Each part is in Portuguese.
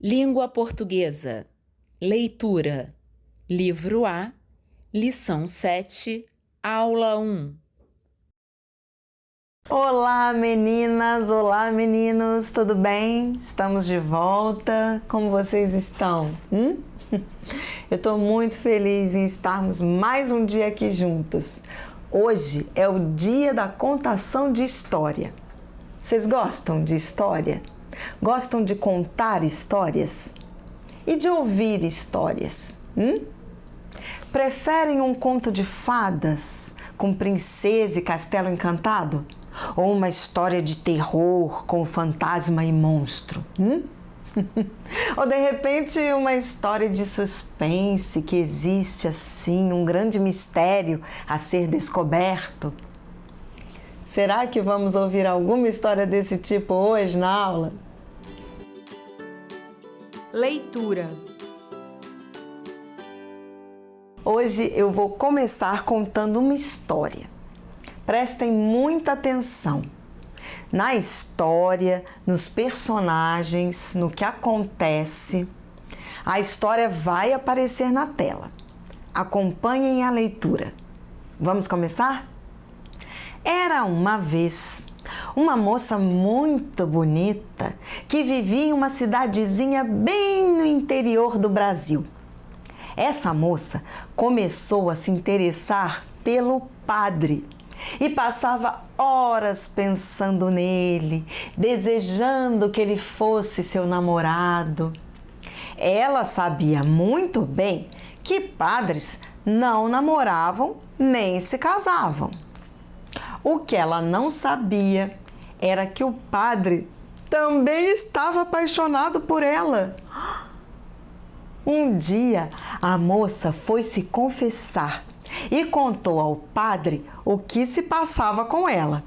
Língua portuguesa. Leitura. Livro A, lição 7, aula 1. Olá meninas, olá meninos, tudo bem? Estamos de volta, como vocês estão? Eu estou muito feliz em estarmos mais um dia aqui juntos. Hoje é o dia da contação de história. Vocês gostam de história? Gostam de contar histórias? E de ouvir histórias? Preferem um conto de fadas com princesa e castelo encantado? Ou uma história de terror com fantasma e monstro? Ou de repente uma história de suspense que existe assim, um grande mistério a ser descoberto? Será que vamos ouvir alguma história desse tipo hoje na aula? Leitura. Hoje eu vou começar contando uma história. Prestem muita atenção. Na história, nos personagens, no que acontece, a história vai aparecer na tela. Acompanhem a leitura. Vamos começar? Era uma vez uma moça muito bonita que vivia em uma cidadezinha bem no interior do Brasil. Essa moça começou a se interessar pelo padre e passava horas pensando nele, desejando que ele fosse seu namorado. Ela sabia muito bem que padres não namoravam nem se casavam. O que ela não sabia era que o padre também estava apaixonado por ela. Um dia, a moça foi se confessar e contou ao padre o que se passava com ela.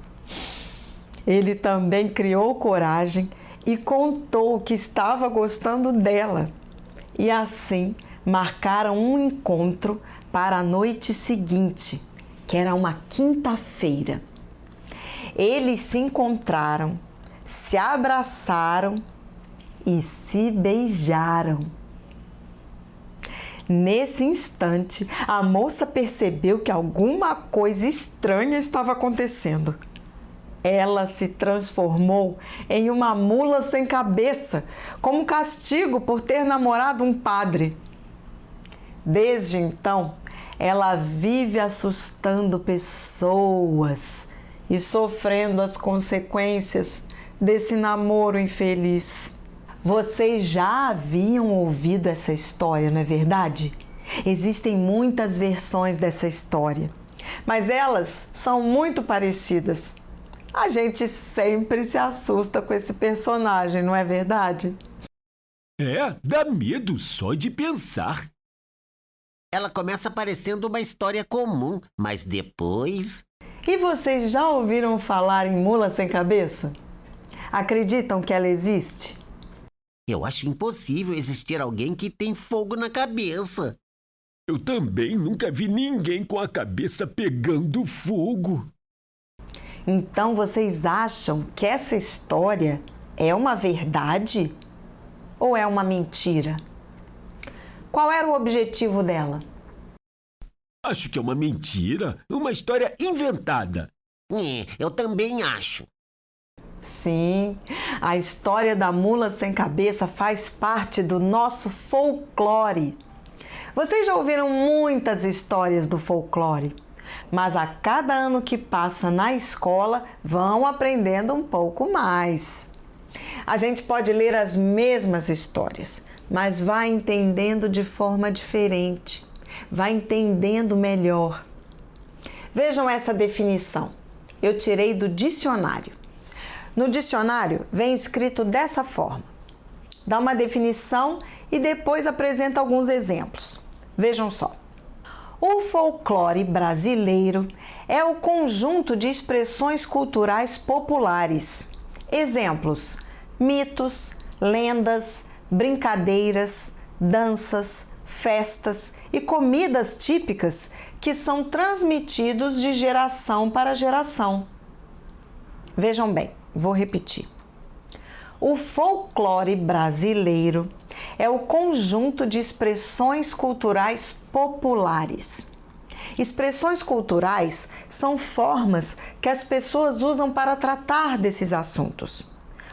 Ele também criou coragem e contou que estava gostando dela. E assim, marcaram um encontro para a noite seguinte, que era uma quinta-feira. Eles se encontraram, se abraçaram e se beijaram. Nesse instante, a moça percebeu que alguma coisa estranha estava acontecendo. Ela se transformou em uma mula sem cabeça, como castigo por ter namorado um padre. Desde então, ela vive assustando pessoas e sofrendo as consequências desse namoro infeliz. Vocês já haviam ouvido essa história, não é verdade? Existem muitas versões dessa história, mas elas são muito parecidas. A gente sempre se assusta com esse personagem, não é verdade? Dá medo só de pensar. Ela começa parecendo uma história comum, mas depois... E vocês já ouviram falar em mula sem cabeça? Acreditam que ela existe? Eu acho impossível existir alguém que tem fogo na cabeça. Eu também nunca vi ninguém com a cabeça pegando fogo. Então vocês acham que essa história é uma verdade ou é uma mentira? Qual era o objetivo dela? Acho que é uma mentira, uma história inventada. Eu também acho. Sim, a história da mula sem cabeça faz parte do nosso folclore. Vocês já ouviram muitas histórias do folclore, mas a cada ano que passa na escola vão aprendendo um pouco mais. A gente pode ler as mesmas histórias, mas vai entendendo de forma diferente, vai entendendo melhor. Vejam essa definição. Eu tirei do dicionário. No dicionário vem escrito dessa forma. Dá uma definição e depois apresenta alguns exemplos. Vejam só. O folclore brasileiro é o conjunto de expressões culturais populares. Exemplos: mitos, lendas, brincadeiras, danças, festas e comidas típicas que são transmitidos de geração para geração. Vejam bem, vou repetir. O folclore brasileiro é o conjunto de expressões culturais populares. Expressões culturais são formas que as pessoas usam para tratar desses assuntos.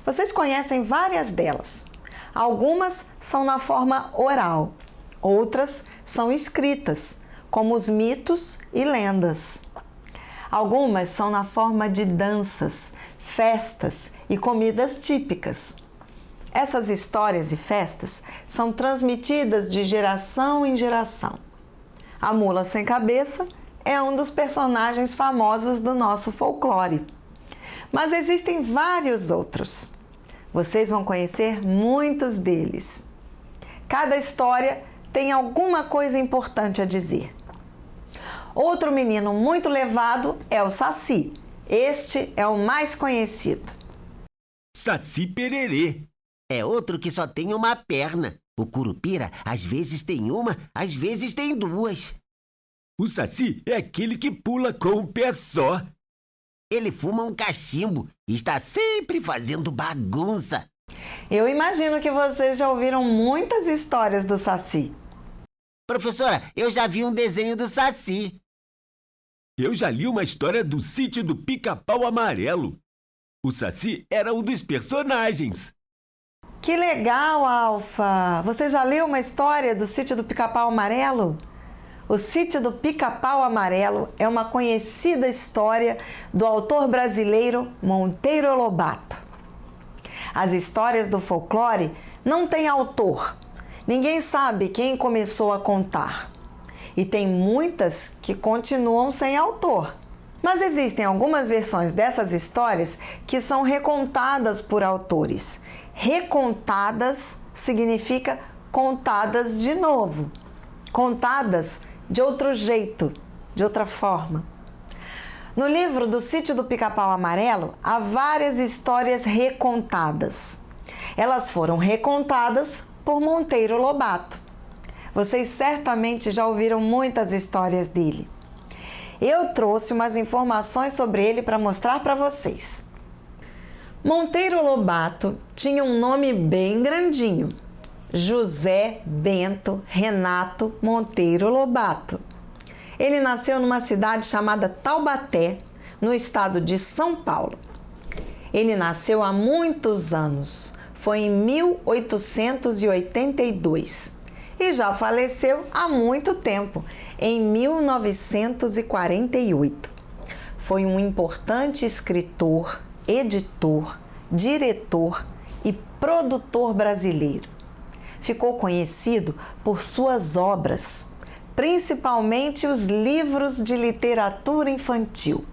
Vocês conhecem várias delas. Algumas são na forma oral, outras são escritas, como os mitos e lendas. Algumas são na forma de danças, festas e comidas típicas. Essas histórias e festas são transmitidas de geração em geração. A mula sem cabeça é um dos personagens famosos do nosso folclore. Mas existem vários outros. Vocês vão conhecer muitos deles. Cada história tem alguma coisa importante a dizer. Outro menino muito levado é o Saci. Este é o mais conhecido. Saci Pererê. É outro que só tem uma perna. O Curupira às vezes tem uma, às vezes tem duas. O Saci é aquele que pula com um pé só. Ele fuma um cachimbo e está sempre fazendo bagunça. Eu imagino que vocês já ouviram muitas histórias do Saci. Professora, eu já vi um desenho do Saci. Eu já li uma história do Sítio do Pica-Pau Amarelo. O Saci era um dos personagens. Que legal, Alfa! Você já leu uma história do Sítio do Pica-Pau Amarelo? O Sítio do Pica-Pau Amarelo é uma conhecida história do autor brasileiro Monteiro Lobato. As histórias do folclore não têm autor. Ninguém sabe quem começou a contar. E tem muitas que continuam sem autor. Mas existem algumas versões dessas histórias que são recontadas por autores. Recontadas significa contadas de novo, contadas de outro jeito, de outra forma. No livro do Sítio do Pica-Pau Amarelo, há várias histórias recontadas. Elas foram recontadas por Monteiro Lobato. Vocês certamente já ouviram muitas histórias dele. Eu trouxe umas informações sobre ele para mostrar para vocês. Monteiro Lobato tinha um nome bem grandinho. José Bento Renato Monteiro Lobato. Ele nasceu numa cidade chamada Taubaté, no estado de São Paulo. Ele nasceu há muitos anos, foi em 1882, e já faleceu há muito tempo, em 1948. Foi um importante escritor, editor, diretor e produtor brasileiro. Ficou conhecido por suas obras, principalmente os livros de literatura infantil.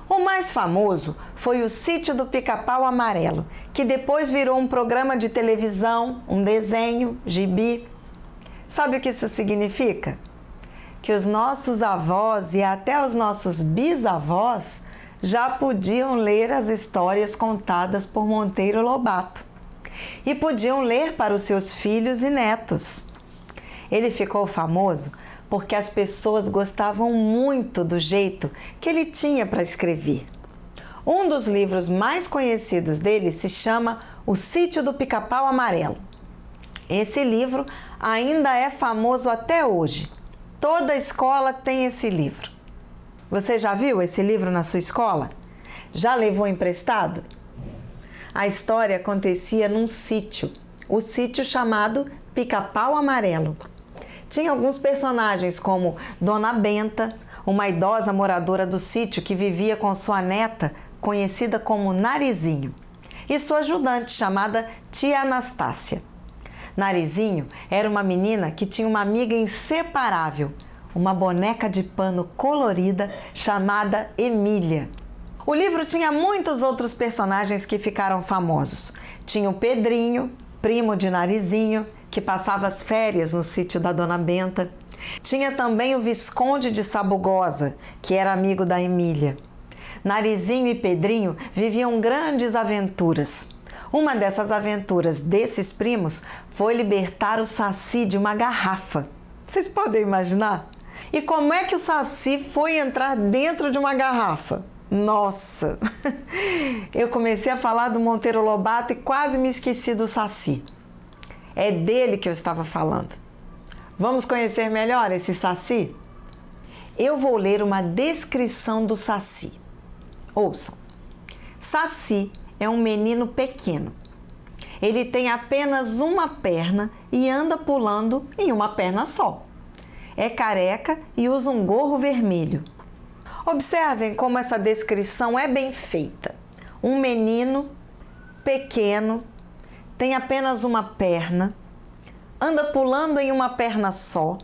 O mais famoso foi o Sítio do Pica-Pau Amarelo, que depois virou um programa de televisão, um desenho, gibi. Sabe o que isso significa? Que os nossos avós e até os nossos bisavós já podiam ler as histórias contadas por Monteiro Lobato e podiam ler para os seus filhos e netos. Ele ficou famoso porque as pessoas gostavam muito do jeito que ele tinha para escrever. Um dos livros mais conhecidos dele se chama O Sítio do Pica-Pau Amarelo. Esse livro ainda é famoso até hoje. Toda escola tem esse livro. Você já viu esse livro na sua escola? Já levou emprestado? A história acontecia num sítio, o sítio chamado Pica-Pau Amarelo. Tinha alguns personagens como Dona Benta, uma idosa moradora do sítio que vivia com sua neta, conhecida como Narizinho, e sua ajudante chamada Tia Anastácia. Narizinho era uma menina que tinha uma amiga inseparável, uma boneca de pano colorida chamada Emília. O livro tinha muitos outros personagens que ficaram famosos. Tinha o Pedrinho, primo de Narizinho, que passava as férias no sítio da Dona Benta. Tinha também o Visconde de Sabugosa, que era amigo da Emília. Narizinho e Pedrinho viviam grandes aventuras. Uma dessas aventuras desses primos foi libertar o Saci de uma garrafa. Vocês podem imaginar? E como é que o Saci foi entrar dentro de uma garrafa? Nossa! Eu comecei a falar do Monteiro Lobato e quase me esqueci do Saci. É dele que eu estava falando. Vamos conhecer melhor esse Saci? Eu vou ler uma descrição do Saci. Ouçam. Saci é um menino pequeno. Ele tem apenas uma perna e anda pulando em uma perna só. É careca e usa um gorro vermelho. Observem como essa descrição é bem feita. Um menino pequeno, tem apenas uma perna, anda pulando em uma perna só,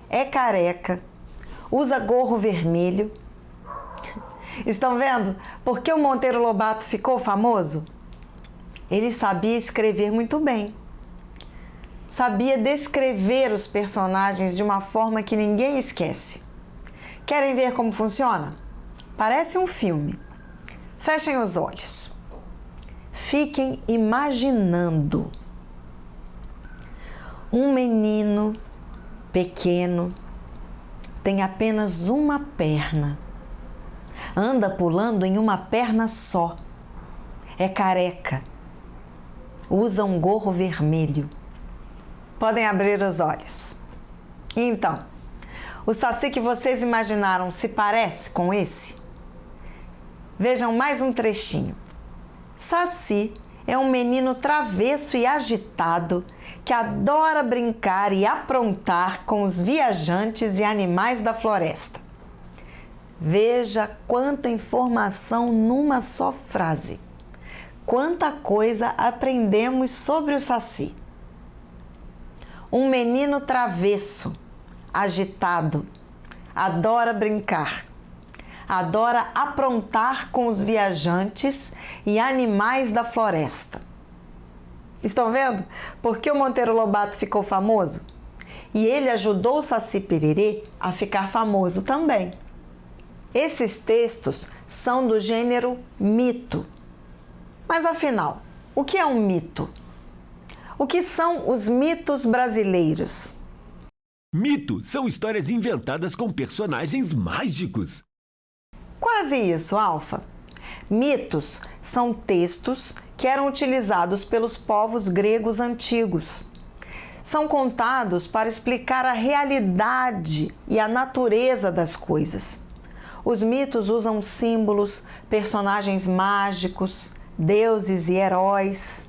é careca, usa gorro vermelho. Estão vendo por que o Monteiro Lobato ficou famoso? Ele sabia escrever muito bem. Sabia descrever os personagens de uma forma que ninguém esquece. Querem ver como funciona? Parece um filme. Fechem os olhos. Fiquem imaginando. Um menino pequeno tem apenas uma perna. Anda pulando em uma perna só. É careca. Usa um gorro vermelho. Podem abrir os olhos. Então, o Saci que vocês imaginaram se parece com esse? Vejam mais um trechinho. Saci é um menino travesso e agitado que adora brincar e aprontar com os viajantes e animais da floresta. Veja quanta informação numa só frase. Quanta coisa aprendemos sobre o Saci. Um menino travesso, agitado, adora brincar, adora aprontar com os viajantes e animais da floresta. Estão vendo por que o Monteiro Lobato ficou famoso? E ele ajudou o Saci Pererê a ficar famoso também. Esses textos são do gênero mito. Mas afinal, o que é um mito? O que são os mitos brasileiros? Mito são histórias inventadas com personagens mágicos. Quase isso, Alfa. Mitos são textos que eram utilizados pelos povos gregos antigos. São contados para explicar a realidade e a natureza das coisas. Os mitos usam símbolos, personagens mágicos, deuses e heróis.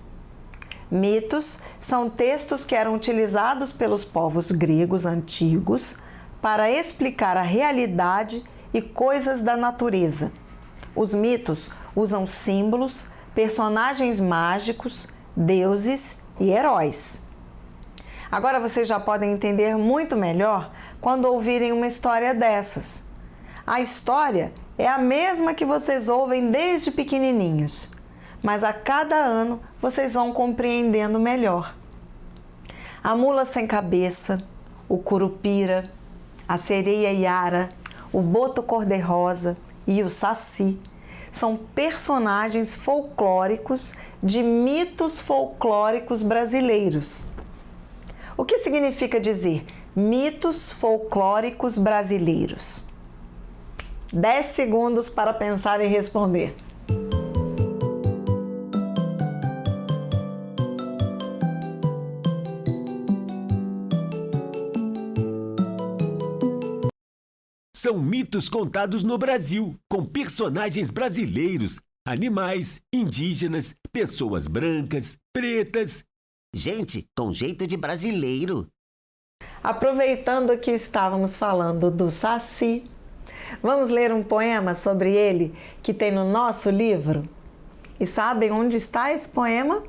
Mitos são textos que eram utilizados pelos povos gregos antigos para explicar a realidade e coisas da natureza. Os mitos usam símbolos, personagens mágicos, deuses e heróis. Agora vocês já podem entender muito melhor quando ouvirem uma história dessas. A história é a mesma que vocês ouvem desde pequenininhos, mas a cada ano vocês vão compreendendo melhor. A mula sem cabeça, o curupira, a sereia Yara, o boto cor-de-rosa e o Saci são personagens folclóricos de mitos folclóricos brasileiros. O que significa dizer mitos folclóricos brasileiros? 10 segundos para pensar e responder. São mitos contados no Brasil, com personagens brasileiros, animais, indígenas, pessoas brancas, pretas. Gente, com jeito de brasileiro. Aproveitando que estávamos falando do Saci, vamos ler um poema sobre ele que tem no nosso livro? E sabem onde está esse poema?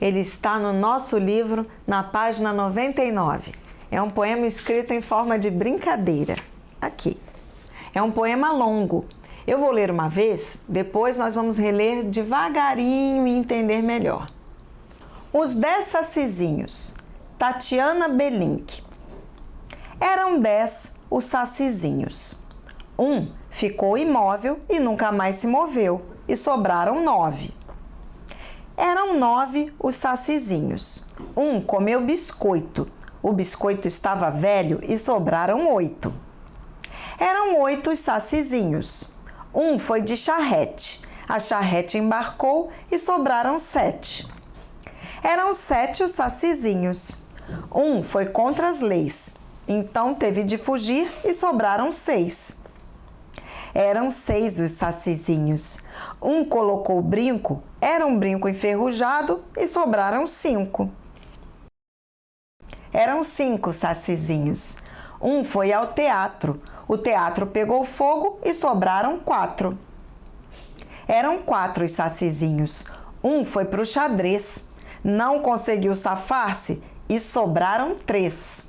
Ele está no nosso livro, na página 99. É um poema escrito em forma de brincadeira. Aqui. É um poema longo. Eu vou ler uma vez, depois nós vamos reler devagarinho e entender melhor. Os 10 sacizinhos. Tatiana Belink. Eram 10 os sacizinhos. Um ficou imóvel e nunca mais se moveu, e sobraram 9. Eram 9 os sacizinhos. Um comeu biscoito. O biscoito estava velho e sobraram 8. Eram 8 os sacizinhos. Um foi de charrete. A charrete embarcou e sobraram 7. Eram 7 os sacizinhos. Um foi contra as leis, então teve de fugir e sobraram 6. Eram 6 os sacizinhos. Um colocou o brinco, era um brinco enferrujado e sobraram 5. Eram 5 sacizinhos. Um foi ao teatro, o teatro pegou fogo e sobraram 4. Eram 4 os sacizinhos. Um foi para o xadrez, não conseguiu safar-se e sobraram 3.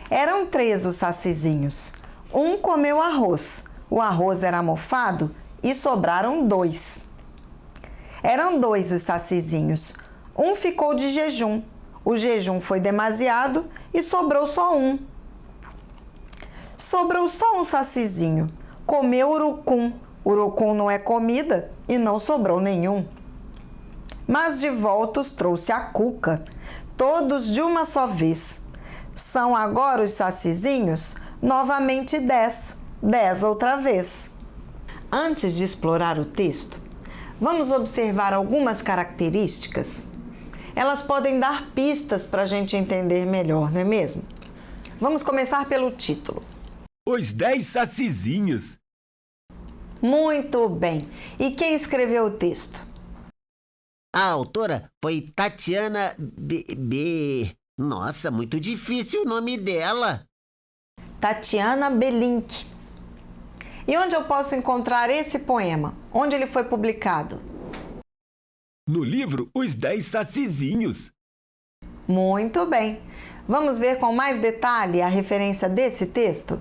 Eram 3 os sacizinhos. Um comeu arroz, o arroz era mofado e sobraram 2. Eram 2 os sacizinhos. Um ficou de jejum, o jejum foi demasiado e sobrou só 1. Sobrou só um sacizinho, comeu urucum, urucum não é comida e não sobrou nenhum. Mas de volta os trouxe a cuca, todos de uma só vez. São agora os sacizinhos, novamente 10, 10 outra vez. Antes de explorar o texto, vamos observar algumas características. Elas podem dar pistas para a gente entender melhor, não é mesmo? Vamos começar pelo título. Os 10 sacizinhos. Muito bem. E quem escreveu o texto? A autora foi Tatiana Nossa, muito difícil o nome dela. Tatiana Belink. E onde eu posso encontrar esse poema? Onde ele foi publicado? No livro Os 10 Sacizinhos. Muito bem. Vamos ver com mais detalhe a referência desse texto?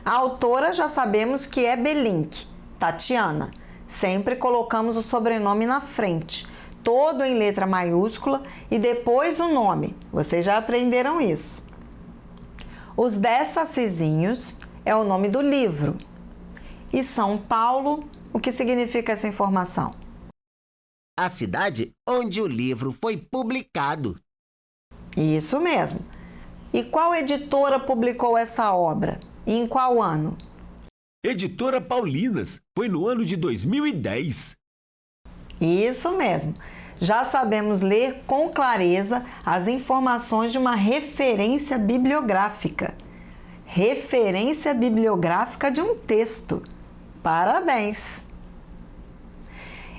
A autora já sabemos que é Belink, Tatiana. Sempre colocamos o sobrenome na frente, todo em letra maiúscula e depois o nome. Vocês já aprenderam isso. Os 10 sacizinhos é o nome do livro. E São Paulo, o que significa essa informação? A cidade onde o livro foi publicado. Isso mesmo. E qual editora publicou essa obra? E em qual ano? Editora Paulinas. Foi no ano de 2010. Isso mesmo. Já sabemos ler com clareza as informações de uma referência bibliográfica. Referência bibliográfica de um texto. Parabéns!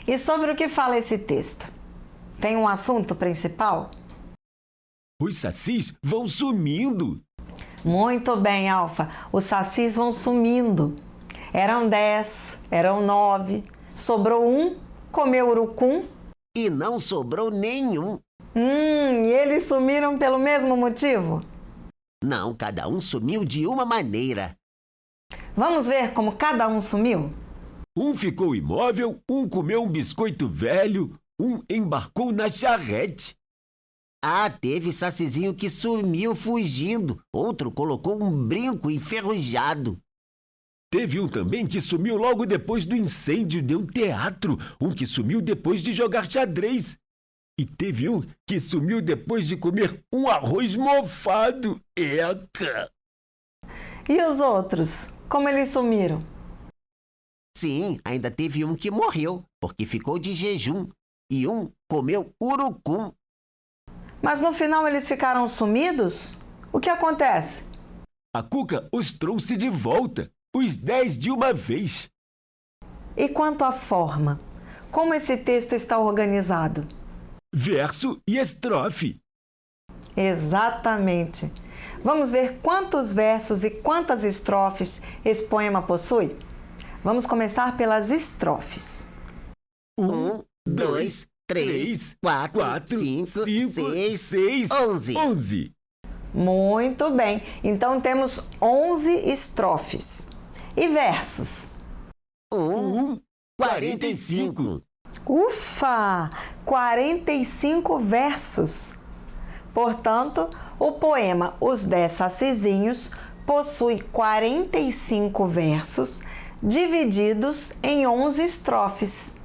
E sobre o que fala esse texto? Tem um assunto principal? Os sacis vão sumindo. Muito bem, Alfa. Os sacis vão sumindo. Eram 10, eram 9, sobrou 1, comeu urucum. E não sobrou nenhum. E eles sumiram pelo mesmo motivo? Não, cada um sumiu de uma maneira. Vamos ver como cada um sumiu? Um ficou imóvel, um comeu um biscoito velho, um embarcou na charrete. Ah, teve sacizinho que sumiu fugindo. Outro colocou um brinco enferrujado. Teve um também que sumiu logo depois do incêndio de um teatro. Um que sumiu depois de jogar xadrez. E teve um que sumiu depois de comer um arroz mofado. Eca! E os outros? Como eles sumiram? Sim, ainda teve um que morreu, porque ficou de jejum. E um comeu urucum. Mas no final eles ficaram sumidos? O que acontece? A cuca os trouxe de volta, os 10 de uma vez. E quanto à forma? Como esse texto está organizado? Verso e estrofe. Exatamente. Vamos ver quantos versos e quantas estrofes esse poema possui? Vamos começar pelas estrofes. 1, 2, 3, 4, 5, 6, 11. Muito bem. Então temos 11 estrofes. E versos? 45. Ufa! 45 versos. Portanto, o poema Os 10 Sacizinhos possui 45 versos divididos em 11 estrofes.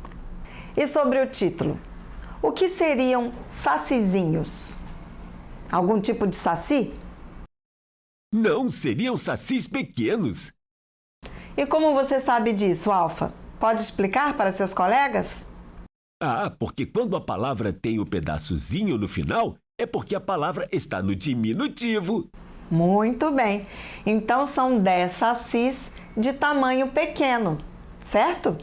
E sobre o título? O que seriam sacizinhos? Algum tipo de saci? Não, seriam sacis pequenos. E como você sabe disso, Alfa? Pode explicar para seus colegas? Ah, porque quando a palavra tem o pedaçozinho no final, é porque a palavra está no diminutivo. Muito bem. Então são 10 sacis de tamanho pequeno, certo?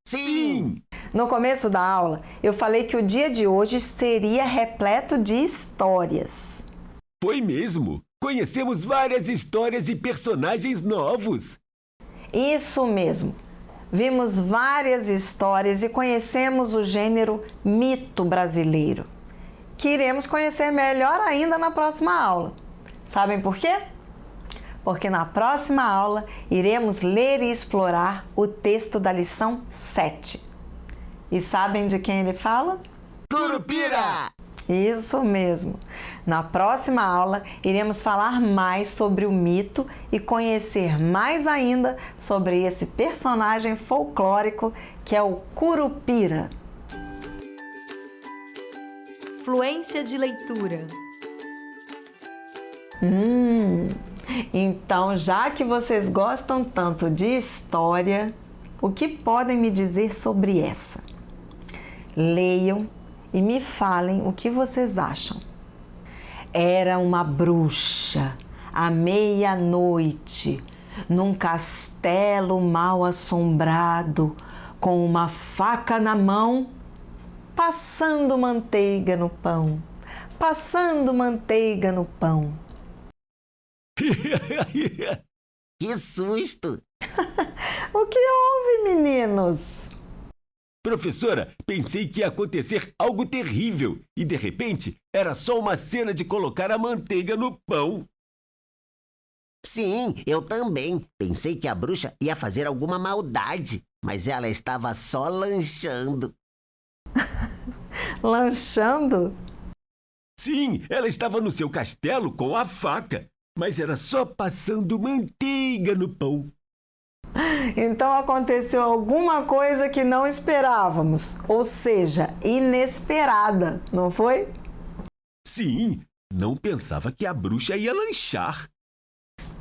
Sim! No começo da aula, eu falei que o dia de hoje seria repleto de histórias. Foi mesmo. Conhecemos várias histórias e personagens novos. Isso mesmo. Vimos várias histórias e conhecemos o gênero mito brasileiro, que iremos conhecer melhor ainda na próxima aula. Sabem por quê? Porque na próxima aula iremos ler e explorar o texto da lição 7. E sabem de quem ele fala? Curupira! Isso mesmo! Na próxima aula, iremos falar mais sobre o mito e conhecer mais ainda sobre esse personagem folclórico que é o Curupira. Fluência de leitura. Então, já que vocês gostam tanto de história, o que podem me dizer sobre essa? Leiam e me falem o que vocês acham. Era uma bruxa, à meia-noite, num castelo mal assombrado, com uma faca na mão, passando manteiga no pão, passando manteiga no pão. Que susto! O que houve, meninos? Professora, pensei que ia acontecer algo terrível e, de repente, era só uma cena de colocar a manteiga no pão. Sim, eu também. Pensei que a bruxa ia fazer alguma maldade, mas ela estava só lanchando. Lanchando? Sim, ela estava no seu castelo com a faca, mas era só passando manteiga no pão. Então aconteceu alguma coisa que não esperávamos, ou seja, inesperada, não foi? Sim, não pensava que a bruxa ia lanchar.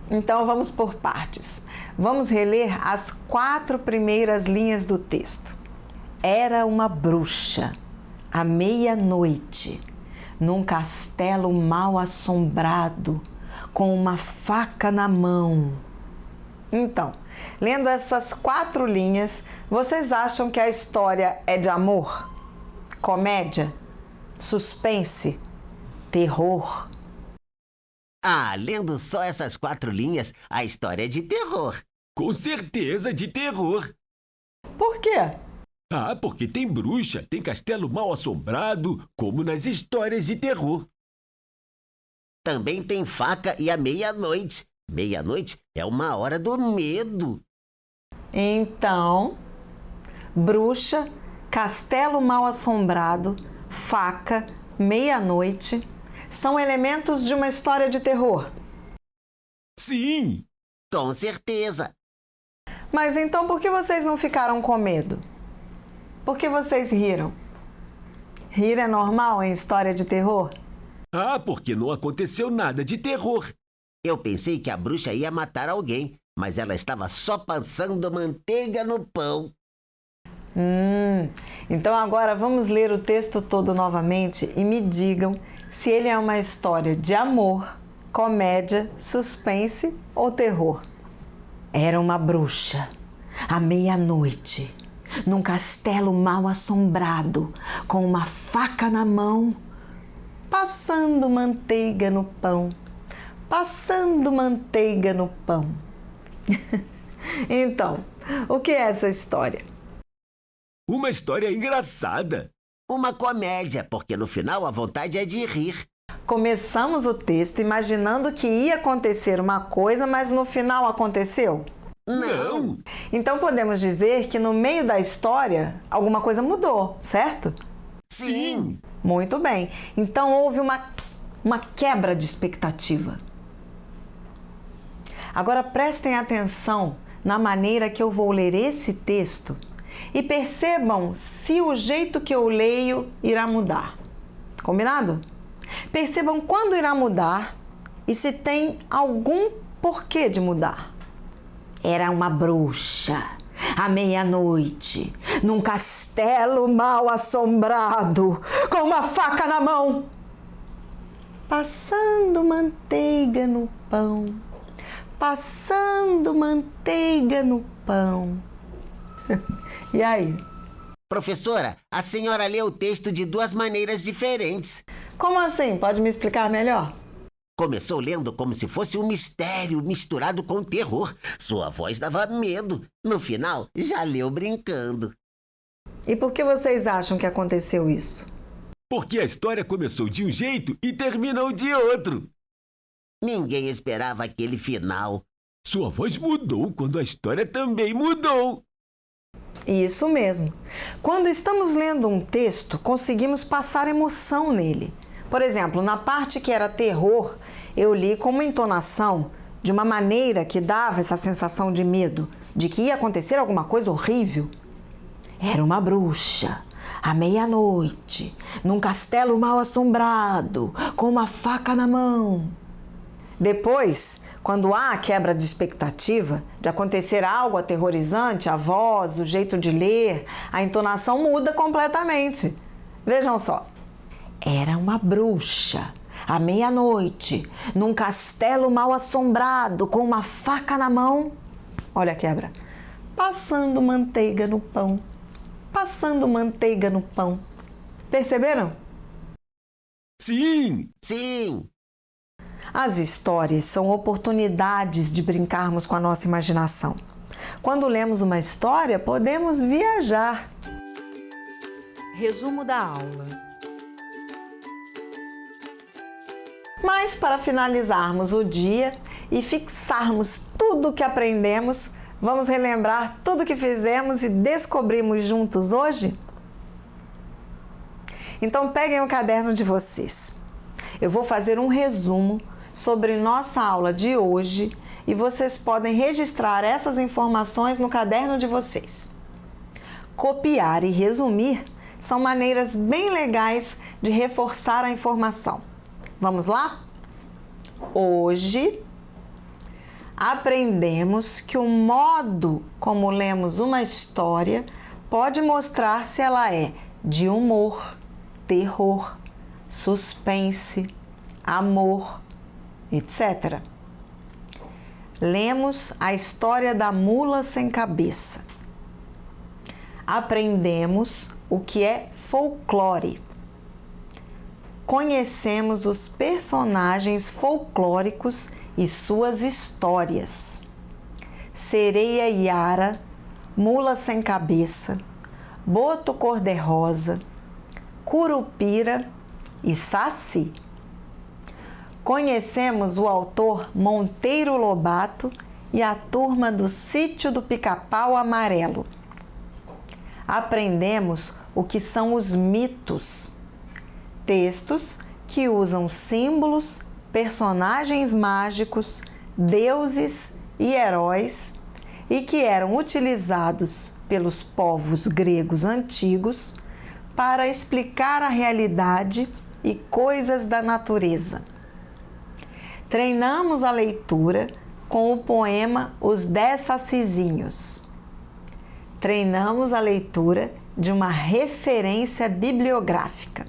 Então vamos por partes. Vamos reler as 4 primeiras linhas do texto. Era uma bruxa, à meia-noite, num castelo mal assombrado, com uma faca na mão. Então, lendo essas 4 linhas, vocês acham que a história é de amor, comédia, suspense, terror? Ah, lendo só essas 4 linhas, a história é de terror. Com certeza de terror. Por quê? Ah, porque tem bruxa, tem castelo mal assombrado, como nas histórias de terror. Também tem faca e a meia-noite. Meia-noite é uma hora do medo. Então, bruxa, castelo mal assombrado, faca, meia-noite são elementos de uma história de terror. Sim! Com certeza. Mas então por que vocês não ficaram com medo? Por que vocês riram? Rir é normal em história de terror? Ah, porque não aconteceu nada de terror. Eu pensei que a bruxa ia matar alguém, mas ela estava só passando manteiga no pão. Então agora vamos ler o texto todo novamente e me digam se ele é uma história de amor, comédia, suspense ou terror. Era uma bruxa, à meia-noite, num castelo mal assombrado, com uma faca na mão, passando manteiga no pão, passando manteiga no pão. Então, o que é essa história? Uma história engraçada. Uma comédia, porque no final a vontade é de rir. Começamos o texto imaginando que ia acontecer uma coisa, mas no final aconteceu? Não! Então podemos dizer que no meio da história alguma coisa mudou, certo? Sim! Muito bem. Então houve uma quebra de expectativa. Agora prestem atenção na maneira que eu vou ler esse texto e percebam se o jeito que eu leio irá mudar. Combinado? Percebam quando irá mudar e se tem algum porquê de mudar. Era uma bruxa, à meia-noite, num castelo mal assombrado, com uma faca na mão, passando manteiga no pão, passando manteiga no pão. E aí? Professora, a senhora leu o texto de duas maneiras diferentes. Como assim? Pode me explicar melhor? Começou lendo como se fosse um mistério misturado com terror. Sua voz dava medo. No final, já leu brincando. E por que vocês acham que aconteceu isso? Porque a história começou de um jeito e terminou de outro. Ninguém esperava aquele final. Sua voz mudou quando a história também mudou. Isso mesmo. Quando estamos lendo um texto, conseguimos passar emoção nele. Por exemplo, na parte que era terror, eu li com uma entonação, de uma maneira que dava essa sensação de medo, de que ia acontecer alguma coisa horrível. Era uma bruxa, à meia-noite, num castelo mal assombrado, com uma faca na mão. Depois, quando há a quebra de expectativa, de acontecer algo aterrorizante, a voz, o jeito de ler, a entonação muda completamente. Vejam só. Era uma bruxa, à meia-noite, num castelo mal assombrado, com uma faca na mão. Olha a quebra. Passando manteiga no pão. Passando manteiga no pão. Perceberam? Sim! Sim! As histórias são oportunidades de brincarmos com a nossa imaginação. Quando lemos uma história, podemos viajar. Resumo da aula. Mas para finalizarmos o dia e fixarmos tudo o que aprendemos, vamos relembrar tudo o que fizemos e descobrimos juntos hoje? Então peguem o caderno de vocês. Eu vou fazer um resumo sobre nossa aula de hoje e vocês podem registrar essas informações no caderno de vocês. Copiar e resumir são maneiras bem legais de reforçar a informação. Vamos lá? Hoje aprendemos que o modo como lemos uma história pode mostrar se ela é de humor, terror, suspense, amor, etc. Lemos a história da mula sem cabeça. Aprendemos o que é folclore. Conhecemos os personagens folclóricos e suas histórias. Sereia Yara, mula sem cabeça, boto cor-de-rosa, curupira e saci. Conhecemos o autor Monteiro Lobato e a turma do Sítio do Pica-Pau Amarelo. Aprendemos o que são os mitos. Textos que usam símbolos, personagens mágicos, deuses e heróis e que eram utilizados pelos povos gregos antigos para explicar a realidade e coisas da natureza. Treinamos a leitura com o poema Os 10 Sacizinhos. Treinamos a leitura de uma referência bibliográfica.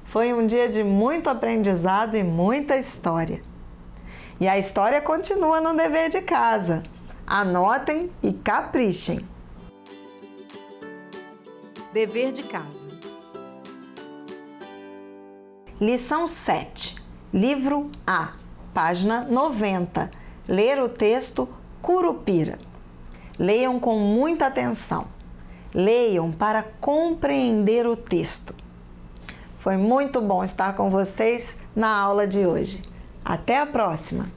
Foi um dia de muito aprendizado e muita história. E a história continua no dever de casa. Anotem e caprichem. Dever de casa. Lição 7, livro A, página 90. Ler o texto Curupira. Leiam com muita atenção. Leiam para compreender o texto. Foi muito bom estar com vocês na aula de hoje. Até a próxima!